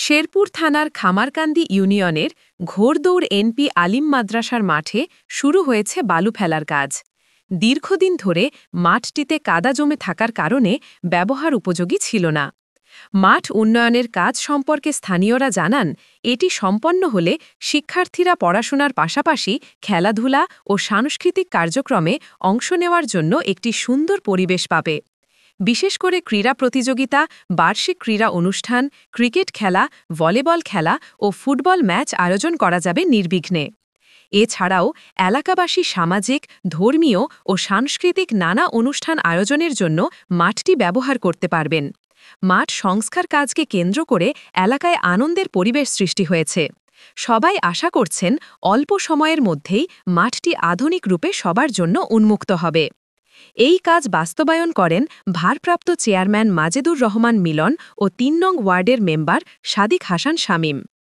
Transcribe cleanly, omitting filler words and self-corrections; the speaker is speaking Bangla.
শেরপুর থানার খামারকান্দি ইউনিয়নের ঘোড়দৌড় এনপি আলিম মাদ্রাসার মাঠে শুরু হয়েছে বালু ফেলার কাজ। দীর্ঘদিন ধরে মাঠটিতে কাদা জমে থাকার কারণে ব্যবহার উপযোগী ছিল না। মাঠ উন্নয়নের কাজ সম্পর্কে স্থানীয়রা জানান, এটি সম্পন্ন হলে শিক্ষার্থীরা পড়াশোনার পাশাপাশি খেলাধুলা ও সাংস্কৃতিক কার্যক্রমে অংশ নেওয়ার জন্য একটি সুন্দর পরিবেশ পাবে। বিশেষ করে ক্রীড়া প্রতিযোগিতা, বার্ষিক ক্রীড়া অনুষ্ঠান, ক্রিকেট খেলা, ভলিবল খেলা ও ফুটবল ম্যাচ আয়োজন করা যাবে নির্বিঘ্নে। এছাড়াও এলাকাবাসী সামাজিক, ধর্মীয় ও সাংস্কৃতিক নানা অনুষ্ঠান আয়োজনের জন্য মাঠটি ব্যবহার করতে পারবেন। মাঠ সংস্কার কাজকে কেন্দ্র করে এলাকায় আনন্দের পরিবেশ সৃষ্টি হয়েছে। সবাই আশা করছেন অল্প সময়ের মধ্যেই মাঠটি আধুনিক রূপে সবার জন্য উন্মুক্ত হবে। এই কাজ বাস্তবায়ন করেন ভারপ্রাপ্ত চেয়ারম্যান মাজেদুর রহমান মিলন ও ৩ নং ওয়ার্ডের মেম্বার সাদিক হাসান শামীম।